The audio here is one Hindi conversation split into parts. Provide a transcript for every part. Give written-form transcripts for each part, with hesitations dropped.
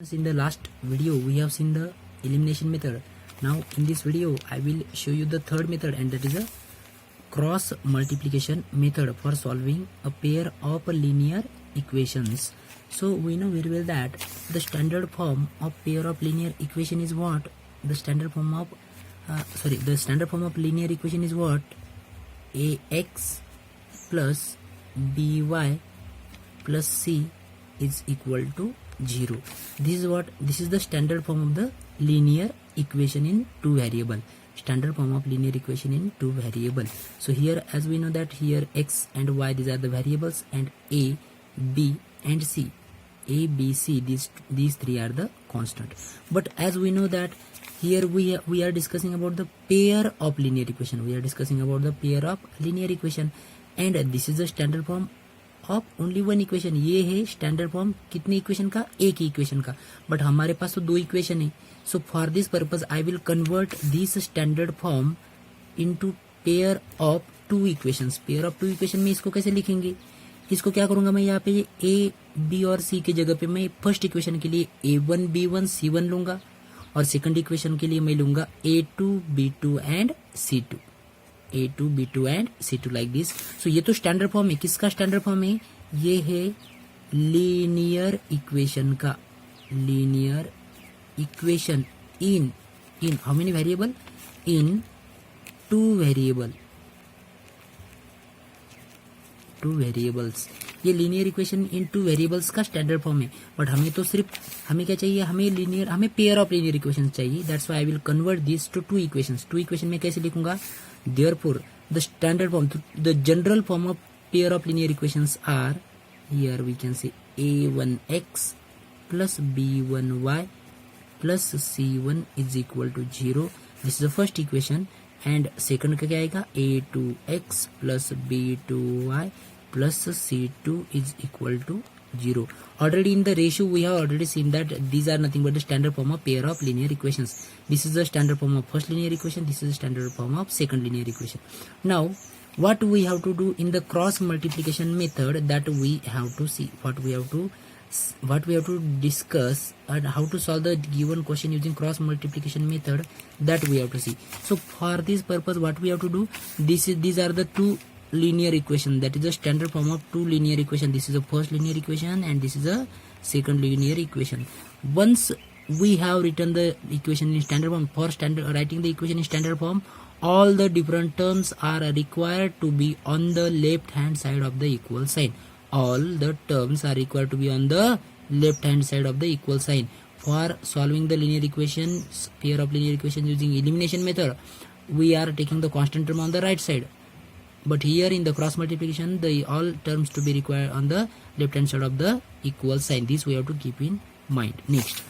In the last video we have seen the elimination method. Now in this video I will show you the third method, and that is a cross multiplication method for solving a pair of linear equations. So we know very well that the standard form of pair of linear equation is what? The standard form of linear equation is what? Ax plus by plus c is equal to 0. This is the standard form of the linear equation in two variable. Standard form of linear equation in two variable. So here, as we know that here x and y, these are the variables, and a, b and c, a, b, c, these three are the constant. But as we know that here we are discussing about the pair of linear equation. We are discussing about the pair of linear equation, and this is the standard form of only one equation. ये है स्टैंडर्ड फॉर्म कितने इक्वेशन का? एक ही इक्वेशन का. बट हमारे पास तो दो इक्वेशन है. So for this purpose I will convert this standard form into pair of two equations. Pair of two equation में इसको कैसे लिखेंगे? इसको क्या करूंगा मैं, यहाँ पे ए बी और सी की जगह पे मैं फर्स्ट इक्वेशन के लिए a1 b1 c1 लूंगा, और सेकंड इक्वेशन के लिए मैं लूंगा a2 b2 and c2. a2 b2 and c2 like this. So ये तो स्टैंडर्ड फॉर्म है. किसका स्टैंडर्ड फॉर्म है? ये है लीनियर इक्वेशन का. Linear equation in how many variable? In two variables. ये linear equation in two variables का स्टैंडर्ड फॉर्म है. बट हमें क्या चाहिए? हमें पेयर ऑफ लीनियर इक्वेशन चाहिए. That's why I will convert this to two equations. Two equation में कैसे लिखूंगा? Therefore, the standard form, the general form of pair of linear equations are, here we can say a1x plus b1y plus c1 is equal to 0. This is the first equation. And second का क्या आएगा? a2x plus b2y plus c2 is equal to 0. Already in the ratio we have already seen that these are nothing but the standard form of pair of linear equations. This is the standard form of first linear equation. This is the standard form of second linear equation. Now what we have to do in the cross multiplication method, that we have to see. What we have to discuss, and how to solve the given question using cross multiplication method, that we have to see. So for this purpose what we have to do, these are the two linear equation, that is the standard form of two linear equation. This is the first linear equation and this is the second linear equation. Once we have written the equation in standard form, for writing the equation in standard form, all the different terms are required to be on the left hand side of the equal sign. All the terms are required to be on the left hand side of the equal sign. For solving the linear equations, pair of linear equations using elimination method, we are taking the constant term on the right side. But here in the cross multiplication, the all terms to be required on the left hand side of the equal sign. This we have to keep in mind. Next,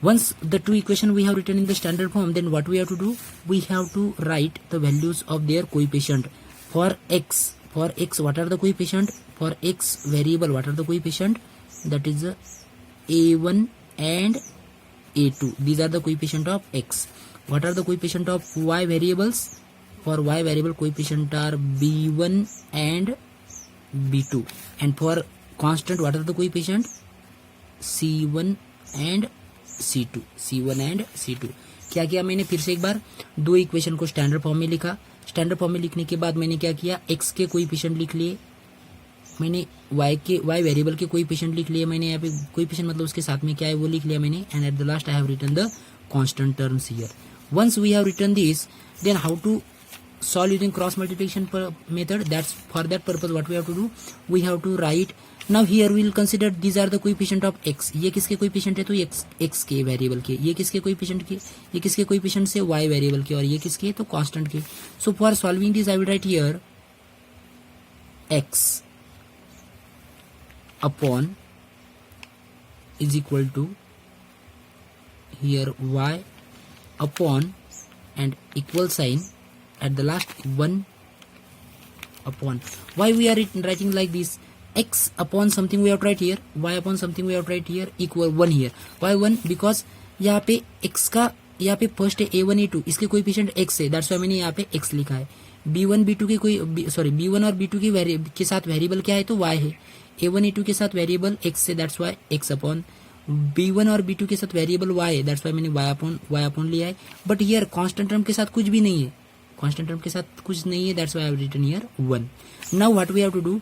once the two equation we have written in the standard form, then what we have to do? We have to write the values of their coefficient. For x, what are the coefficient? For x variable, what are the coefficient? That is a1 and a2. These are the coefficient of x. What are the coefficient of y variables? For y variable, coefficient are b1 and b2. And for constant, what are the coefficient? c1 and c2. c1 and c2. क्या किया मैंने? फिर से एक बार दो इक्वेशन को स्टैंडर्ड फॉर्म में लिखा. स्टैंडर्ड फॉर्म में लिखने के बाद मैंने क्या किया? x के कोएफिशिएंट लिख लिए. मैंने y वेरिएबल के कोएफिशिएंट लिख लिए. मैंने यहाँ पे कोएफिशिएंट मतलब उसके साथ में क्या है वो लिख लिया मैंने. And at the last I have written the constant terms here. Once we have written this, then how to solve using cross multiplication method? That's for that purpose what we have to do, we have to write. Now here we will consider these are the coefficient of x. ये किसके coefficient है? तो x के वेरिएबल के. ये किसके coefficient के? ये किसके coefficient से? y वेरिएबल के. और ये किसके? तो constant के. So for solving this I will write here x upon is equal to here y upon and equal sign at the last 1 upon. Why we are writing like this? X upon something we have to write here, y upon something we have to write here, equal 1 here. Why 1? Because यहाँ पे x का, यहाँ पे फर्स्ट है a1 a2, इसके कोएफिशिएंट x है. दैट्स व्हाई मैंने यहाँ पे x लिखा है. b1 b2 के b1 और b2 के साथ वेरिएबल क्या है? तो y है. a1 a2 के साथ वेरिएबल x है. That's why x upon B1 और B2 के साथ वेरिएबल y है, दैट्स वाई मैंने y अपॉन लिया है, बट हियर कांस्टेंट टर्म के साथ कुछ भी नहीं है, कांस्टेंट टर्म के साथ कुछ नहीं है, that's why I have written here 1. Now what we have to do,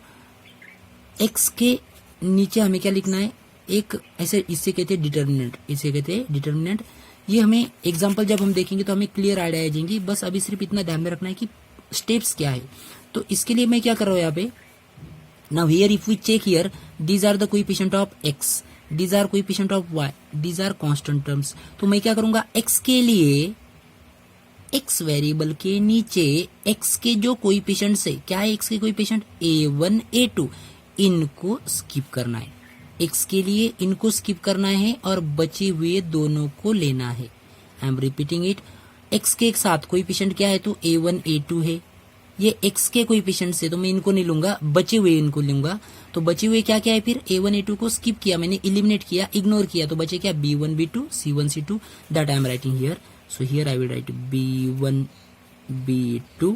x के नीचे हमें क्या लिखना है, एक ऐसे, इससे कहते हैं डिटर्मिनेंट, इसे कहते हैं डिटर्मिनेंट. ये हमें एग्जांपल जब हम देखेंगे तो हमें क्लियर आइडिया आ जाएंगी, बस अभी सिर्फ इतना ध्यान में रखना है कि स्टेप्स क्या है. तो इसके लिए मैं क्या कर रहा हूँ यहाँ पे, now here if we check here, these are the coefficient of x, these are coefficient of y, these are constant terms. तो मैं क्या करूंगा, x के लिए, x वेरिएबल के नीचे x के जो कोएफिशिएंट्स है, क्या है x के कोएफिशिएंट, a1 a2, इनको स्किप करना है. x के लिए इनको स्किप करना है और बचे हुए दोनों को लेना है. आई एम रिपीटिंग इट, x के एक साथ कोएफिशिएंट क्या है, तो a1 a2 है, ये x के कोएफिशिएंट से, तो मैं इनको नहीं लूंगा, बचे हुए इनको लूंगा. तो बचे हुए क्या क्या है, फिर a1 a2 को स्किप किया मैंने, इलिमिनेट किया, इग्नोर किया, तो बचे क्या, b1 b2 c1 c2, that I am writing here. So here I will right b1 b2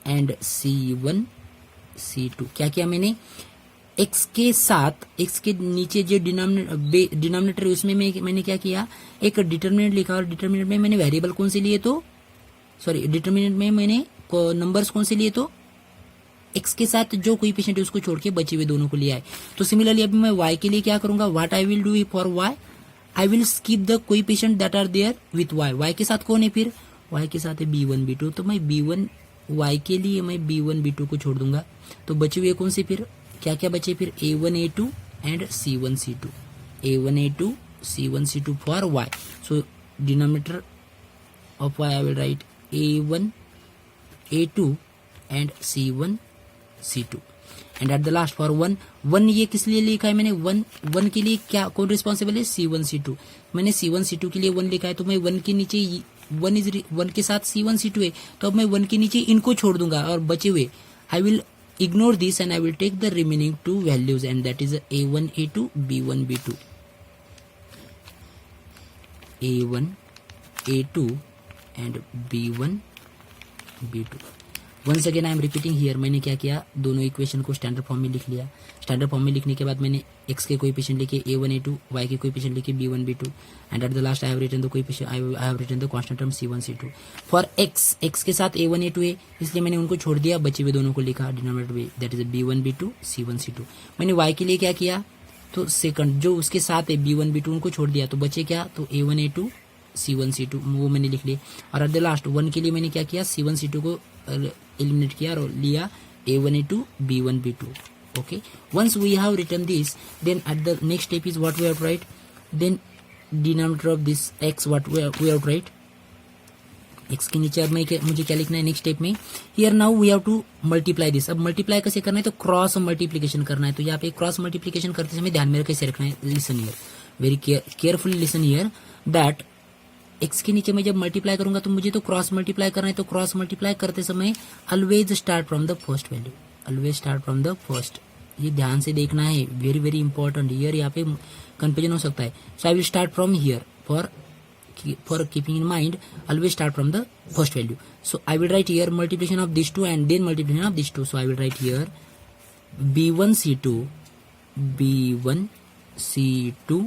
and c1 c2. क्या किया मैंने, x के साथ, x के नीचे जो डिनोमिनेटर है उसमें मैंने क्या किया, एक डिटर्मिनेंट लिखा, और डिटर्मिनेंट में मैंने वेरिएबल कौन से लिए, तो सॉरी डिटर्मिनेंट में मैंने नंबर्स कौन से लिए, तो x के साथ जो कोएफिशिएंट है उसको छोड़ के बचे हुए दोनों को लिया है. तो सिमिलरली अभी मैं y के लिए क्या करूंगा, what I will do for y, I will skip the coefficient that are there with y. y के साथ कौन है, फिर y के साथ है b1 b2, तो मैं b1 y के लिए मैं b1 b2 को छोड़ दूंगा. तो बचे हुए कौन से, फिर क्या क्या बचे, फिर a1 a2 and c1 c2, a1 a2 c1 c2 for y. So denominator of y I will right a1 a2 and c1 c2, and at the last for 1 ये किस लिए लिखा है मैंने, 1 के लिए क्या कौन रिस्पॉन्सिबल है, c1 c2. मैंने c1 c2 के लिए 1 लिखा है, तो मैं 1 के नीचे 1 के साथ c1 c2 है, तो अब मैं 1 के नीचे इनको छोड़ दूंगा और बचे हुए I will ignore this and I will take the remaining two values, and that is a1 a2 b1 b2, a1 a2 and b1 b2. Once again I am repeating here, मैंने क्या किया, दोनों इक्वेशन को स्टैंडर्ड फॉर्म में लिख लिया. स्टैंडर्ड फॉर्म में लिखने के बाद मैंने x के कोएफिशिएंट लिखे a1 a2, y के कोएफिशिएंट लिखे b1 b2, and at the last I have written the coefficient, I have written the constant term c1 c2. For x के साथ a1 a2 है, इसलिए मैंने उनको छोड़ दिया, बचे हुए दोनों को लिखा डिनोमिनेटर में, that is b1 b2 c1 c2. मैंने y के लिए क्या किया, तो सेकंड जो उसके साथ है b1 b2 उनको छोड़ दिया, तो बचे क्या, तो a1 a2 c1 c2 वो मैंने लिख लिया. और एट द लास्ट 1 के लिए मैंने क्या किया, c1 c2 को एलिमिनेट किया और लिया a1 a2 b1 b2. okay, once we have written this, then at the next step is what we have to write, then denominator of this x what we have to write, x के नीचे अब मुझे क्या लिखना है नेक्स्ट स्टेप में, here now we have to multiply this. अब मल्टीप्लाई कैसे करना है, तो क्रॉस मल्टीप्लिकेशन करना है. तो यहाँ पे क्रॉस मल्टीप्लिकेशन करते समय ध्यान में कैसे रखना है, listen here, very carefully listen here, that x के नीचे मैं जब मल्टीप्लाई करूंगा तो मुझे तो क्रॉस मल्टीप्लाई करना है. तो क्रॉस मल्टीप्लाई करते समय always start from the first value, always start from the first. ये ध्यान से देखना है, वेरी वेरी इंपॉर्टेंट. हियर यहाँ पे कंफ्यूजन हो सकता है. So I will start from here for keeping in mind, always start from the first value. So I will write here multiplication of this two and then multiplication of this two. So I will write here b1 c2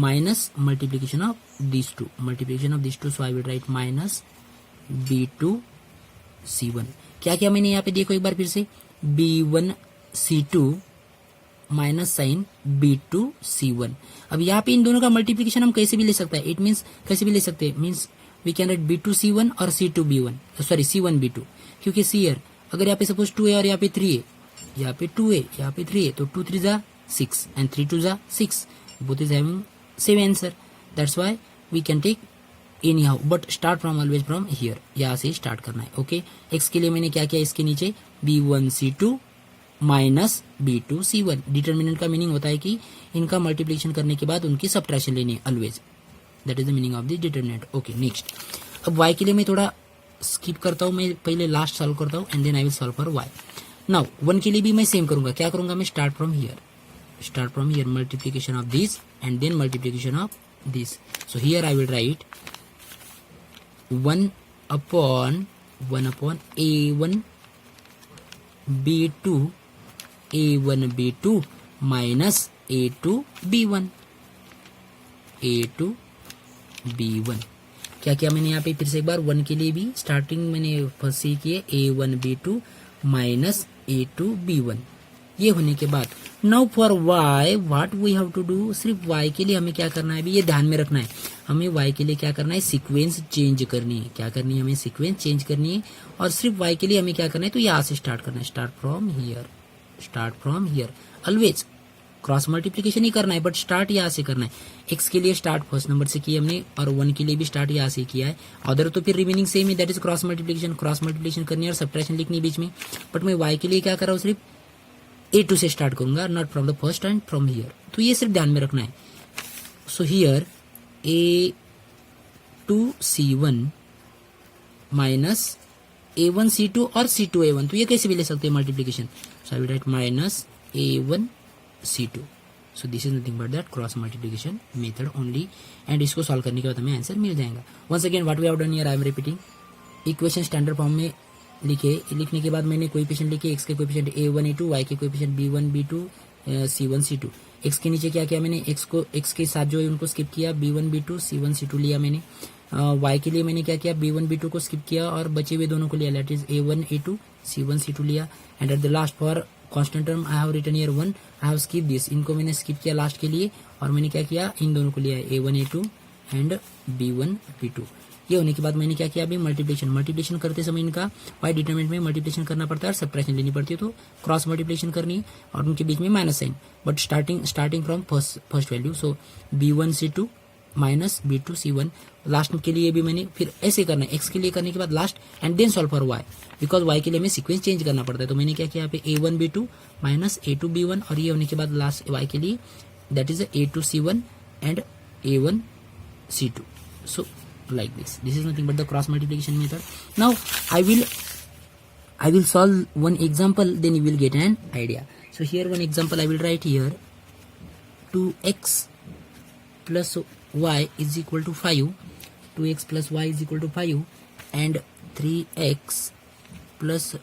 minus multiplication of these two, so I will write minus b2 c1. क्या क्या मैंने यहाँ पे देखो एक बार फिर से, b1 c2 minus sign b2 c1. अब यहाँ पे इन दोनों का मल्टीप्लिकेशन हम कैसे भी ले सकते हैं, इट मीन्स कैसे भी ले सकते हैं, means we can write b2 c1 और c2 b1, sorry c1 b2, क्योंकि c हियर अगर यहाँ पे सपोज 2 है और यहाँ पे 3 है, यहाँ पे 2 है यहाँ पे 3 है, तो 2 3 जा 6 and 3 2 जा 6, both is having same answer. That's why we can take anyhow, but start from always from here. यहाँ से स्टार्ट करना है. ओके, x के लिए मैंने क्या किया, इसके नीचे b1 c2 minus b2 c1. Determinant का मीनिंग होता है कि इनका मल्टीप्लिकेशन करने के बाद उनकी सब्ट्रैक्शन लेनी है always, that is the meaning of the determinant. Okay, next. अब y के लिए मैं थोड़ा स्किप करता हूँ, मैं पहले लास्ट सॉल्व करता हूँ and then I will solve for y. Now 1 के लिए भी मैं सेम करूंगा. क्या करूंगा मैं, start from here multiplication of this and then multiplication of this. So here I will write 1 upon a1 b2 minus a2 b1. A2B1। क्या किया मैंने यहाँ पे फिर से एक बार 1 के लिए भी स्टार्टिंग मैंने फर्स्ट से किए A1B2 माइनस A2B1। ये होने के बाद now for y what we have to do, सिर्फ y के लिए हमें क्या करना है, अभी ये ध्यान में रखना है, हमें y के लिए क्या करना है, सीक्वेंस चेंज करनी है। क्या करनी है, हमें सीक्वेंस चेंज करनी है और सिर्फ y के लिए हमें क्या करना है, तो यहाँ से स्टार्ट करना है, start from here. Always cross multiplication ही करना है बट स्टार्ट यहाँ से करना है। x के लिए स्टार्ट फर्स्ट नंबर से किया हमने और 1 के लिए भी स्टार्ट यहाँ से किया है। अदर तो फिर रिमेनिंग सेम है, दैट इज क्रॉस मल्टीप्लीकेशन करनी है और सब्ट्रैक्शन लिखनी है बीच में। बट मैं y के लिए क्या कर रहा हूँ, सिर्फ A2 से स्टार्ट करूंगा, not from the first and from here. तो ये सिर्फ ध्यान में रखना है। So here A2C1 minus A1C2 और C2A1, तो ये कैसे भी ले सकते हैं multiplication. So I will write minus A1C2। So this is nothing but that cross multiplication method only. And इसको सॉल्व करने के बाद हमें आंसर मिल जाएगा। Once again what we have done here, I am repeating. Equation standard form में लिखने के बाद मैंने कोएफिशिएंट लिखे, x के कोएफिशिएंट A1 A2, y के coefficient B1 B2 C1 C2। x के नीचे क्या किया मैंने, x के साथ जो है उनको स्किप किया, B1 B2 C1 C2 लिया मैंने। y के लिए मैंने क्या किया, B1 B2 को स्किप किया और बचे हुए दोनों को लिया, that is A1 A2 C1 C2 लिया। And at the last for constant term I have written here 1, I have skip this, इनको मैंने स्किप किया लास्ट के लिए और मैंने क्या किया, इन दोनों को लिया A1 A2 and B1 B2। ये होने के बाद मैंने क्या किया, अभी मल्टीप्लिकेशन करते समय इनका y डिटरमिनेंट में मल्टीप्लिकेशन करना पड़ता है और सब्ट्रैक्शन लेनी पड़ती है, तो क्रॉस मल्टीप्लिकेशन करनी है और उनके बीच में minus sign, but starting from first value. So B1C2 minus B2C1। Last के लिए भी मैंने फिर ऐसे करना है, x के लिए करने के बाद last and then solve for y, because y के लिए हमें सीक्वेंस चेंज करना पड़ता है। तो मैंने क्या किया यहाँ पे A1B2 माइनस A2B1 और ये होने के बाद लास्ट y के लिए that is A2C1 and A1C2। So like this is nothing but the cross multiplication method. Now I will solve one example, then you will get an idea. So here one example I will write here, 2x plus y is equal to 5, 2x plus y is equal to 5 and 3x plus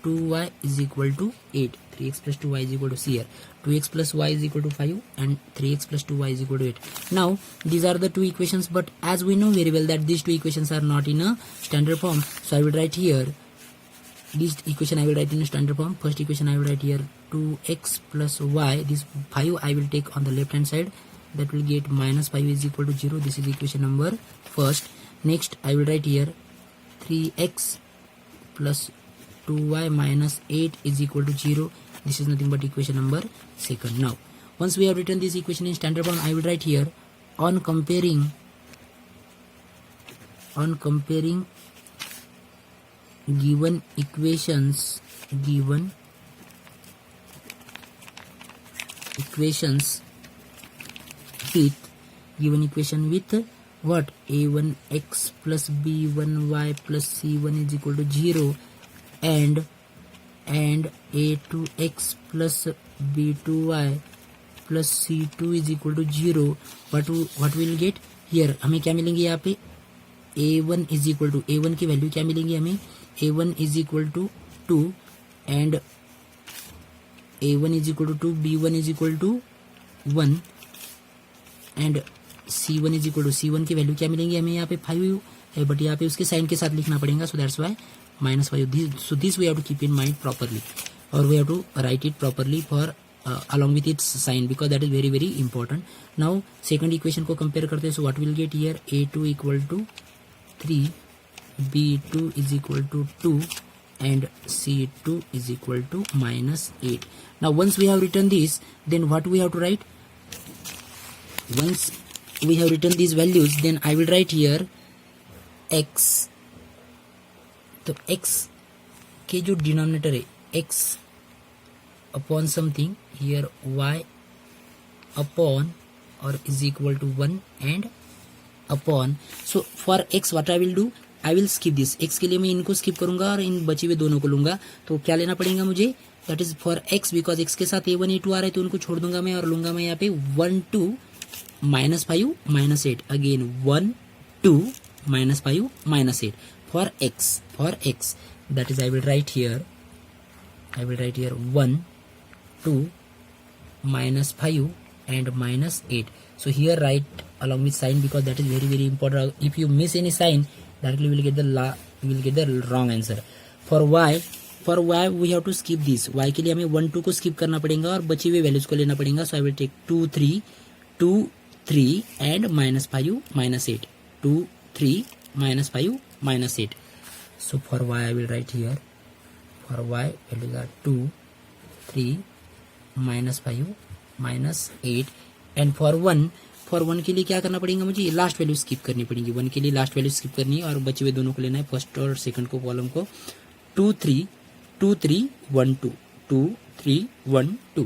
2y is equal to 8, 3x plus 2y is equal to, see here 2x plus y is equal to 5 and 3x plus 2y is equal to 8. Now these are the two equations, but as we know very well that these two equations are not in a standard form, so I will write here this equation, I will write in a standard form. First equation I will write here 2x plus y, this 5 I will take on the left hand side, that will get minus 5 is equal to 0. This is equation number first. Next I will write here 3x plus 2y minus 8 is equal to 0. This is nothing but equation number second. Now once we have written this equation in standard form, I will write here on comparing given equations with what, a1x plus b1y plus c1 is equal to 0 and a2x plus b2y plus c2 is equal to 0, what will get here, हमें क्या मिलेंगे यहाँ पे, a1 is equal to, a1 की वैल्यू क्या मिलेंगी हमें, a1 is equal to 2 and a1 is equal to 2, b1 is equal to 1 and c1 is equal to, c1 की वैल्यू क्या मिलेंगी हमें यहाँ पे 5 है, बट यहाँ पे उसके साइन के साथ लिखना पड़ेगा, so that's why -5. So this we have to keep in mind properly, or we have to write it properly for along with its sign, because that is very very important. Now second equation को compare करते हैं, so what will get here, a2 equal to 3, b2 is equal to 2 and c2 is equal to -8. Now once we have written this, then what we have to write, once we have written these values, then I will write here x. तो x के जो डिनोमिनेटर है x upon something, here y upon और is equal to 1 and upon. So for x what I will do, I will skip this, x के लिए मैं इनको स्किप करूंगा और इन बचे हुए दोनों को लूंगा. तो क्या लेना पड़ेगा मुझे, that is for x, because x के साथ a1 a2 आ रहा है तो उनको छोड़ दूंगा मैं और लूंगा मैं यहाँ पे 1 2 -5 -8, again 1 2 -5 -8 for x, that is I will write here 1 2 -5 and -8. So here write along with sign because that is very very important. If you miss any sign, directly you will get the wrong answer. For y we have to skip this. y के लिए हमें 1 2 को skip करना पड़ेगा और बची हुई वैल्यूज को लेना पड़ेगा. So I will take 2 3 and -5 -8. 2 3 -5 -8. So for y I will write here. For y values are 2 3 -5 -8. And for 1 के लिए क्या करना पड़ेगा मुझे? लास्ट वैल्यू स्किप करनी पड़ेगी. 1 के लिए लास्ट वैल्यू स्किप करनी है और बचे हुए दोनों को लेना है, फर्स्ट और सेकंड को, कॉलम को. 2 3 1 2 2 3 1 2.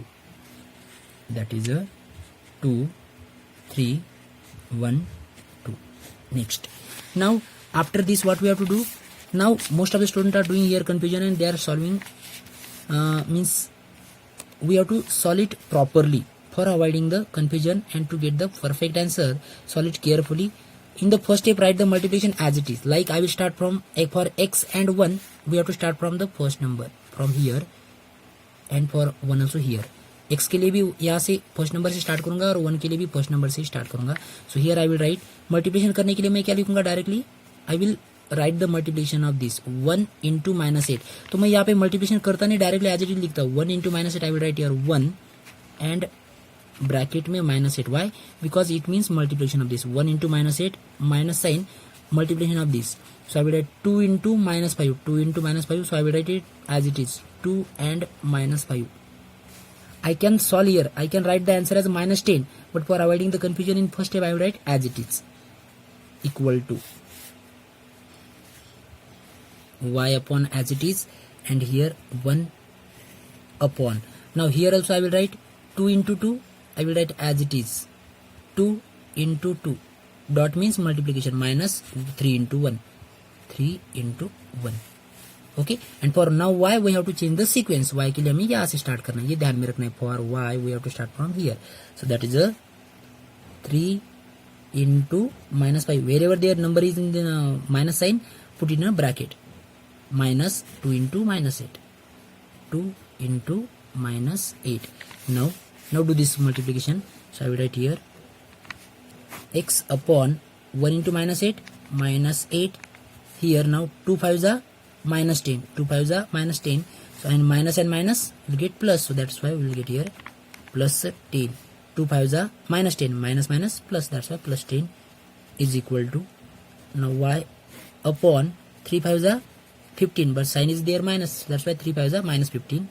That is a 2 3 1 2. Next. Now after this what we have to do? Now most of the students are doing here confusion and they are solving means we have to solve it properly. For avoiding the confusion and to get the perfect answer, solve it carefully. In the first step, write the multiplication as it is. Like I will start from for x and 1, we have to start from the first number from here, and for 1 also here. x के लिए भी यहाँ से फर्स्ट नंबर से स्टार्ट करूंगा और 1 के लिए भी फर्स्ट नंबर से स्टार्ट करूंगा. So here I will right multiplication करने के लिए मैं क्या लिखूंगा directly? I will right the multiplication of this 1 into -8. तो मैं यहाँ पे मल्टीप्लिकेशन करता नहीं, डायरेक्टली एज इट इज लिखता हूँ. 1 into -8 I will write here 1 and bracket में -8. Why? Because it means multiplication of this 1 into -8 minus sign multiplication of this. So I will write 2 into -5 2 into -5. So I will write it as it is 2 and -5. I can solve here. I can write the answer as -10, but for avoiding the confusion in first step I will write as it is equal to y upon as it is, and here 1 upon. Now here also I will write 2 into 2. I will write as it is 2 into 2. Dot means multiplication minus 3 into 1. 3 into 1. Okay, and for now y we have to change the sequence. y के लिए हमें यहाँ से स्टार्ट करना है, ये ध्यान में रखना है. For y we have to start from here. So that is a 3 into -5. Wherever their number is in the minus sign, put in a bracket. Minus 2 into -8. 2 into -8. Now do this multiplication. So I will write here x upon 1 into -8 -8. Here now 2 5s are -10. 2 5s are -10. So and minus will get plus. So that's why we will get here plus 10. 2 5s are -10. Minus plus. That's why plus 10 is equal to, now y upon 3 5s are 15. But sign is there minus. That's why 3 5s are -15.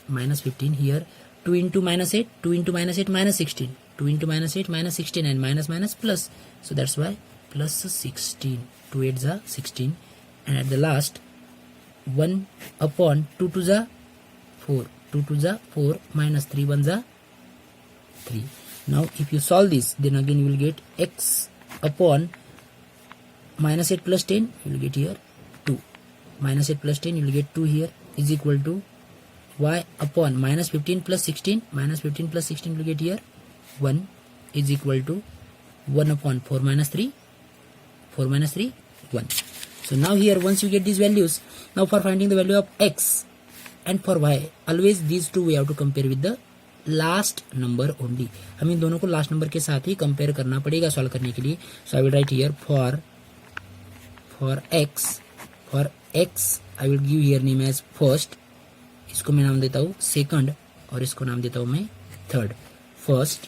-15 here. 2 into -8. 2 into -8 -16. 2 into -8 -16 and minus plus. So that's why plus 16. 2 8s are 16. And at the last 1 upon 2 2s are 4. 2 2s are 4 minus 3 1s are 3. Now if you solve this, then again you will get x upon -8 plus 10, you will get here 2. -8 plus 10, you will get 2 here is equal to y upon -15 plus 16. -15 plus 16 you will get here 1 is equal to 1 upon 4 minus 3. 4 minus 3 1. So now here once you get these values, now for finding the value of x and for y, always these two we have to compare with the last number only. हम इन दोनों को लास्ट नंबर के साथ ही कंपेयर करना पड़ेगा सॉल्व करने के लिए. So I will write here for x I will give here name as first. इसको मैं नाम देता हूँ सेकंड और इसको नाम देता हूँ मैं third. First,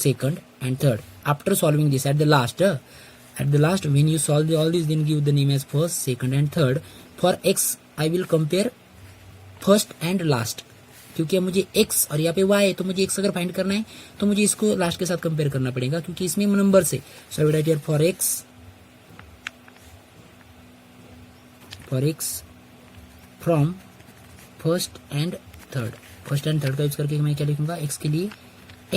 second and third. After solving this at the last when you solve all these, then give the name as first, second and third. For x I will compare first and last. क्योंकि अब मुझे x और यहाँ पे y है, तो मुझे x अगर फाइंड करना है तो मुझे इसको लास्ट के साथ कंपेयर करना पड़ेगा क्योंकि इसमें नंबर से. So I will write here for x from first and third. First and third का यूज करके मैं क्या लिखूंगा? x के लिए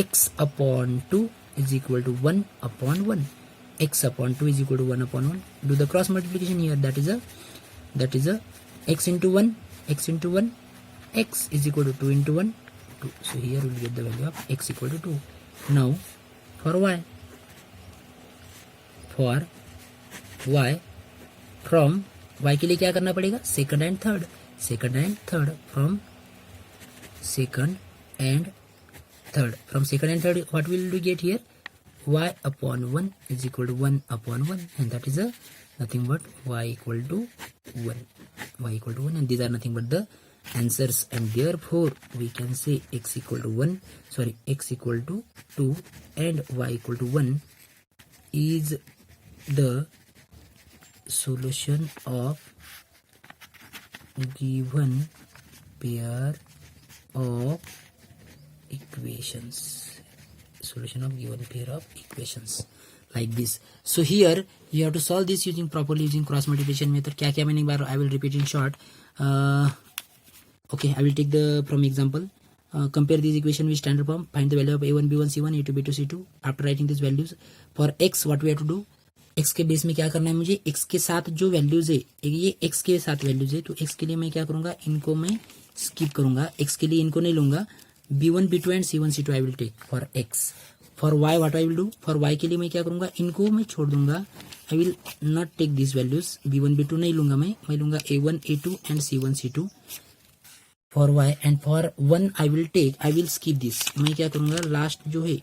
x upon 2 is equal to 1 upon 1. x upon 2 is equal to 1 upon 1. Do the cross multiplication here. That is a x into 1 x is equal to 2 into 1 2. So here we will get the value of x equal to 2. Now for y from y के लिए क्या करना पड़ेगा? Second and third. From second and third what will we get here? y upon 1 is equal to 1 upon 1, and that is a nothing but y equal to 1. Y equal to 1, and these are nothing but the answers, and therefore we can say x equal to 2 and y equal to 1 is the solution of given pair of equations. Solution of given pair of equations like this. So here you have to solve this using properly using cross multiplication method. क्या क्या मैंने एक बार I will repeat in short. Okay, I will take the from example. Compare these equation with standard form. Find the value of a1, b1, c1, a2, b2, c2. After writing these values for x, what we have to do? x के बेस में क्या करना है मुझे? x के साथ जो वैल्यूज है, ये x के साथ वैल्यूज है, तो x के लिए मैं क्या करूंगा? इनको मैं स्किप करूंगा. x के लिए इनको नहीं लूंगा. b1, b2 and c1, c2 I will take for x. For y what I will do? For y के लिए मैं क्या करूंगा? इनको मैं छोड़ दूंगा. I will not take this values. b1, b2 नहीं लूंगा मैं लूंगा a1, a2 and c1, c2 for y. And for 1 I will skip this. मैं क्या करूंगा? लास्ट जो है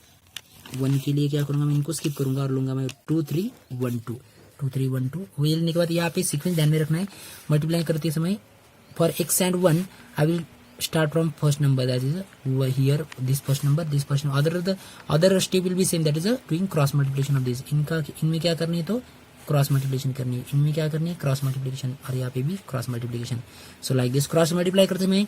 1 के लिए क्या करूंगा? मैं इनको स्किप करूंगा और लूंगा मैं 2 3 1 2. 2 3 1 2 वो लेने के बाद यहाँ पे सीक्वेंस ध्यान में रखना है. मल्टीप्लाई करते समय for x and 1 I will start from first number, that is here this first number, other step will be same, that is doing cross multiplication of this. इनमें क्या करनी है? तो क्रॉस मल्टीप्लिकेशन करनी है. इनमें क्या करनी है? Cross multiplication. और यहाँ पे भी cross multiplication. So like this cross multiply करते समय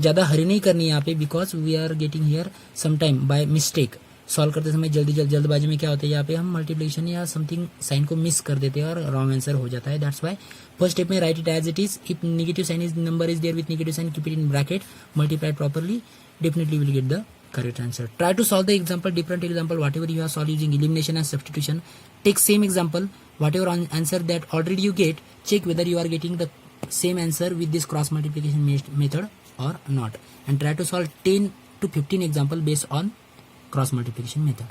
ज्यादा हरी नहीं करनी है यहाँ पे, because we are getting here some time by mistake. Solve करते समय जल्दबाजी में क्या होता है, यहाँ पे हम मल्टीप्लिकेशन या समथिंग साइन को मिस कर देते हैं और रॉन्ग आंसर हो जाता है. दैट्स वाई फर्स्ट स्टेप में write it as it is. If negative sign is number is there with negative sign, keep it in bracket, multiply properly, definitely will get the correct answer. Try to solve the example, different example, whatever you have solved using elimination and substitution. Take same example, whatever answer that already you get, check whether you are getting the same answer with this cross multiplication method or not, and try to solve 10 to 15 example based on cross multiplication method.